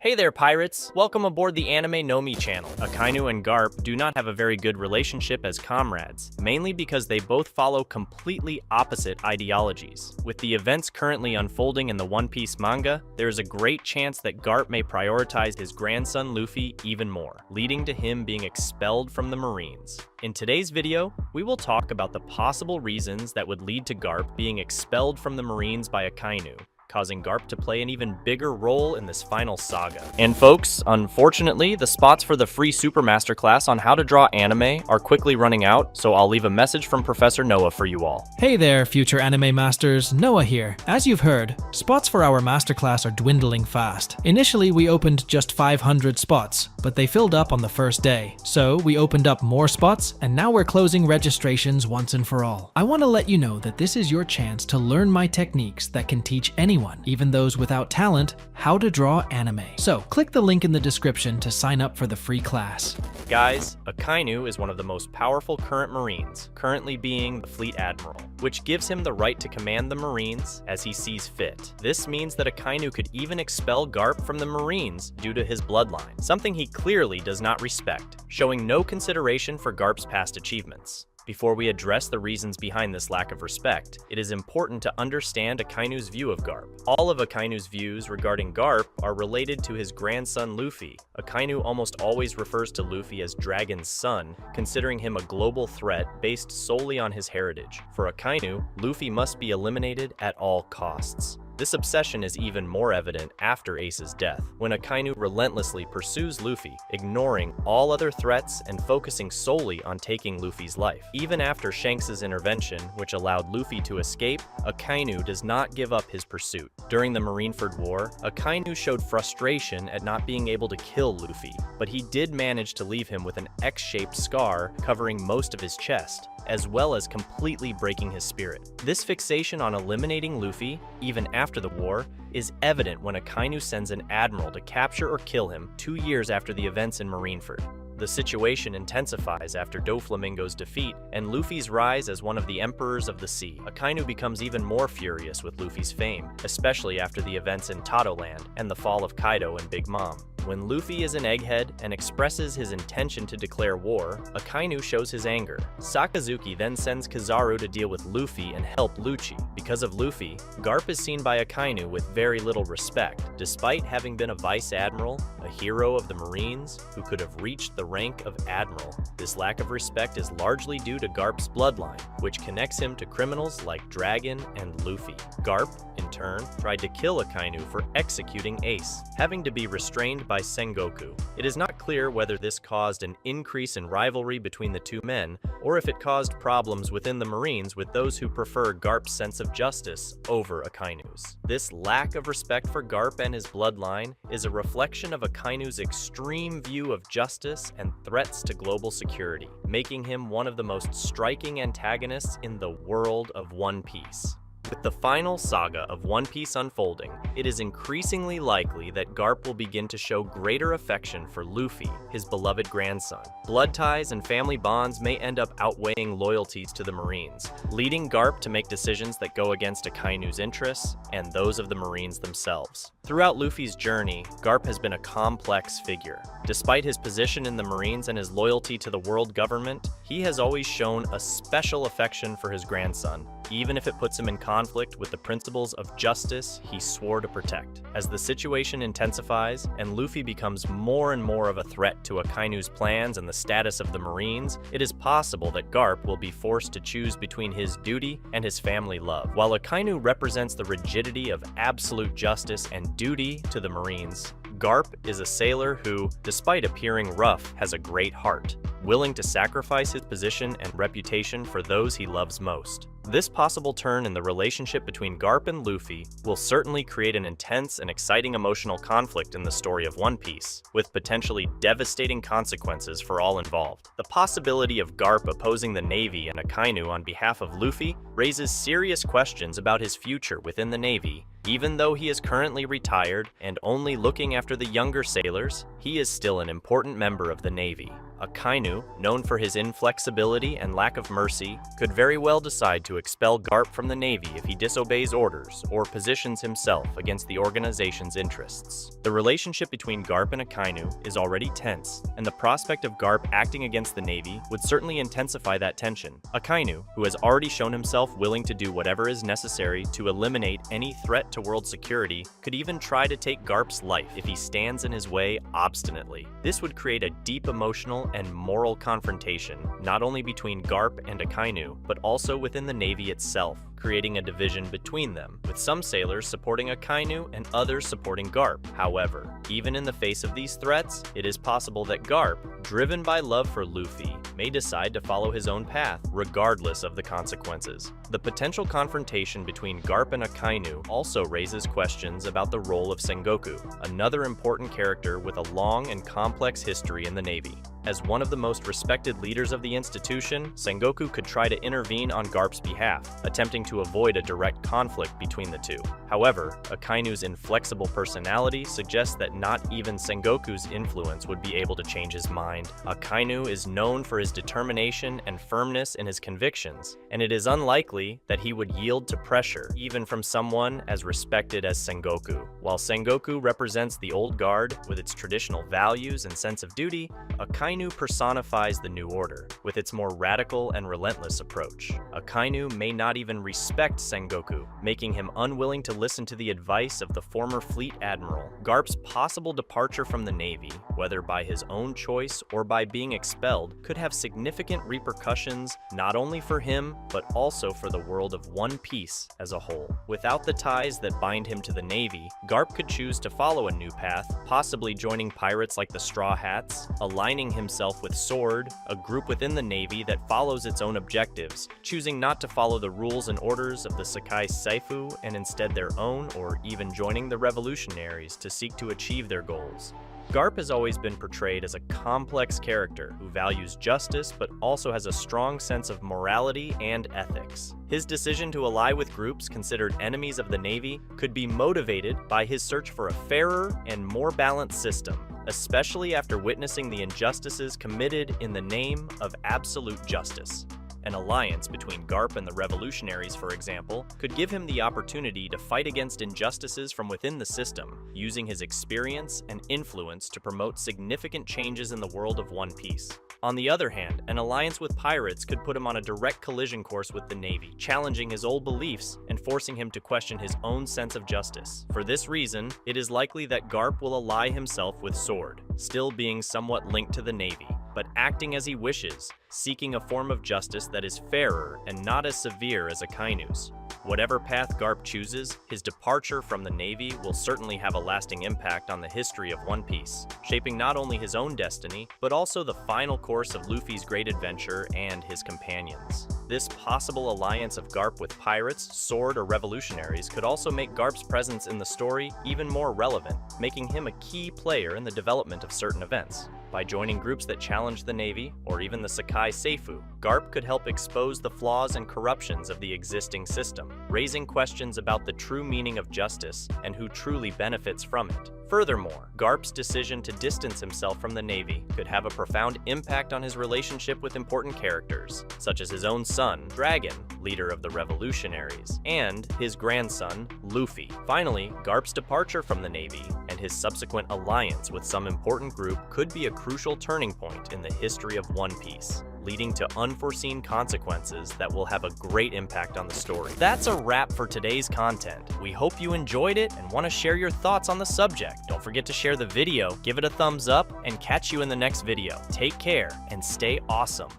Hey there, pirates! Welcome aboard the Anime Nomi channel. Akainu and Garp do not have a very good relationship as comrades, mainly because they both follow completely opposite ideologies. With the events currently unfolding in the One Piece manga, there is a great chance that Garp may prioritize his grandson Luffy even more, leading to him being expelled from the Marines. In today's video, we will talk about the possible reasons that would lead to Garp being expelled from the Marines by Akainu, causing Garp to play an even bigger role in this final saga. And folks, unfortunately, the spots for the free Super Masterclass on how to draw anime are quickly running out, so I'll leave a message from Professor Noah for you all. Hey there, future anime masters, Noah here. As you've heard, spots for our masterclass are dwindling fast. Initially, we opened just 500 spots, but they filled up on the first day. So we opened up more spots, and now we're closing registrations once and for all. I want to let you know that this is your chance to learn my techniques that can teach anyone, even those without talent, how to draw anime. So click the link in the description to sign up for the free class. Guys, Akainu is one of the most powerful current Marines, currently being the Fleet Admiral, which gives him the right to command the Marines as he sees fit. This means that Akainu could even expel Garp from the Marines due to his bloodline, something he clearly does not respect, showing no consideration for Garp's past achievements. Before we address the reasons behind this lack of respect, it is important to understand Akainu's view of Garp. All of Akainu's views regarding Garp are related to his grandson Luffy. Akainu almost always refers to Luffy as Dragon's son, considering him a global threat based solely on his heritage. For Akainu, Luffy must be eliminated at all costs. This obsession is even more evident after Ace's death, when Akainu relentlessly pursues Luffy, ignoring all other threats and focusing solely on taking Luffy's life. Even after Shanks' intervention, which allowed Luffy to escape, Akainu does not give up his pursuit. During the Marineford War, Akainu showed frustration at not being able to kill Luffy, but he did manage to leave him with an X-shaped scar covering most of his chest, as well as completely breaking his spirit. This fixation on eliminating Luffy, even after the war, is evident when Akainu sends an admiral to capture or kill him 2 years after the events in Marineford. The situation intensifies after Doflamingo's defeat and Luffy's rise as one of the Emperors of the Sea. Akainu becomes even more furious with Luffy's fame, especially after the events in Tatoland and the fall of Kaido and Big Mom. When Luffy is an egghead and expresses his intention to declare war, Akainu shows his anger. Sakazuki then sends Kizaru to deal with Luffy and help Lucci. Because of Luffy, Garp is seen by Akainu with very little respect, despite having been a vice admiral, a hero of the Marines, who could have reached the rank of admiral. This lack of respect is largely due to Garp's bloodline, which connects him to criminals like Dragon and Luffy. Garp, in turn, tried to kill Akainu for executing Ace, having to be restrained by Sengoku. It is not clear whether this caused an increase in rivalry between the two men, or if it caused problems within the Marines with those who prefer Garp's sense of justice over Akainu's. This lack of respect for Garp and his bloodline is a reflection of Akainu's extreme view of justice and threats to global security, making him one of the most striking antagonists in the world of One Piece. With the final saga of One Piece unfolding, it is increasingly likely that Garp will begin to show greater affection for Luffy, his beloved grandson. Blood ties and family bonds may end up outweighing loyalties to the Marines, leading Garp to make decisions that go against Akainu's interests and those of the Marines themselves. Throughout Luffy's journey, Garp has been a complex figure. Despite his position in the Marines and his loyalty to the world government, he has always shown a special affection for his grandson, even if it puts him in conflict with the principles of justice he swore to protect. As the situation intensifies and Luffy becomes more and more of a threat to Akainu's plans and the status of the Marines, it is possible that Garp will be forced to choose between his duty and his family love. While Akainu represents the rigidity of absolute justice and duty to the Marines, Garp is a sailor who, despite appearing rough, has a great heart, willing to sacrifice his position and reputation for those he loves most. This possible turn in the relationship between Garp and Luffy will certainly create an intense and exciting emotional conflict in the story of One Piece, with potentially devastating consequences for all involved. The possibility of Garp opposing the Navy and Akainu on behalf of Luffy raises serious questions about his future within the Navy. Even though he is currently retired and only looking after the younger sailors, he is still an important member of the Navy. Akainu, known for his inflexibility and lack of mercy, could very well decide to expel Garp from the Navy if he disobeys orders or positions himself against the organization's interests. The relationship between Garp and Akainu is already tense, and the prospect of Garp acting against the Navy would certainly intensify that tension. Akainu, who has already shown himself willing to do whatever is necessary to eliminate any threat to world security, could even try to take Garp's life if he stands in his way obstinately. This would create a deep emotional and moral confrontation, not only between Garp and Akainu, but also within the Navy itself, creating a division between them, with some sailors supporting Akainu and others supporting Garp. However, even in the face of these threats, it is possible that Garp, driven by love for Luffy, may decide to follow his own path, regardless of the consequences. The potential confrontation between Garp and Akainu also raises questions about the role of Sengoku, another important character with a long and complex history in the Navy. As one of the most respected leaders of the institution, Sengoku could try to intervene on Garp's behalf, attempting to avoid a direct conflict between the two. However, Akainu's inflexible personality suggests that not even Sengoku's influence would be able to change his mind. Akainu is known for his determination and firmness in his convictions, and it is unlikely that he would yield to pressure, even from someone as respected as Sengoku. While Sengoku represents the old guard with its traditional values and sense of duty, Akainu personifies the new order, with its more radical and relentless approach. Akainu may not even respect Sengoku, making him unwilling to listen to the advice of the former fleet admiral. Garp's possible departure from the Navy, whether by his own choice or by being expelled, could have significant repercussions not only for him, but also for the world of One Piece as a whole. Without the ties that bind him to the Navy, Garp could choose to follow a new path, possibly joining pirates like the Straw Hats, aligning himself with Sword, a group within the Navy that follows its own objectives, choosing not to follow the rules and orders of the Sakai Seifu and instead their own, or even joining the revolutionaries to seek to achieve their goals. Garp has always been portrayed as a complex character who values justice but also has a strong sense of morality and ethics. His decision to ally with groups considered enemies of the Navy could be motivated by his search for a fairer and more balanced system, especially after witnessing the injustices committed in the name of absolute justice. An alliance between Garp and the revolutionaries, for example, could give him the opportunity to fight against injustices from within the system, using his experience and influence to promote significant changes in the world of One Piece. On the other hand, an alliance with pirates could put him on a direct collision course with the Navy, challenging his old beliefs and forcing him to question his own sense of justice. For this reason, it is likely that Garp will ally himself with Sword, still being somewhat linked to the Navy, but acting as he wishes, seeking a form of justice that is fairer and not as severe as Akainu's. Whatever path Garp chooses, his departure from the Navy will certainly have a lasting impact on the history of One Piece, shaping not only his own destiny, but also the final course of Luffy's great adventure and his companions. This possible alliance of Garp with pirates, Sword, or revolutionaries could also make Garp's presence in the story even more relevant, making him a key player in the development of certain events. By joining groups that challenge the Navy, or even the Sakai Seifu, Garp could help expose the flaws and corruptions of the existing system, raising questions about the true meaning of justice and who truly benefits from it. Furthermore, Garp's decision to distance himself from the Navy could have a profound impact on his relationship with important characters, such as his own son, Dragon, leader of the revolutionaries, and his grandson, Luffy. Finally, Garp's departure from the Navy and his subsequent alliance with some important group could be a crucial turning point in the history of One Piece, leading to unforeseen consequences that will have a great impact on the story. That's a wrap for today's content. We hope you enjoyed it and want to share your thoughts on the subject. Don't forget to share the video, give it a thumbs up, and catch you in the next video. Take care and stay awesome.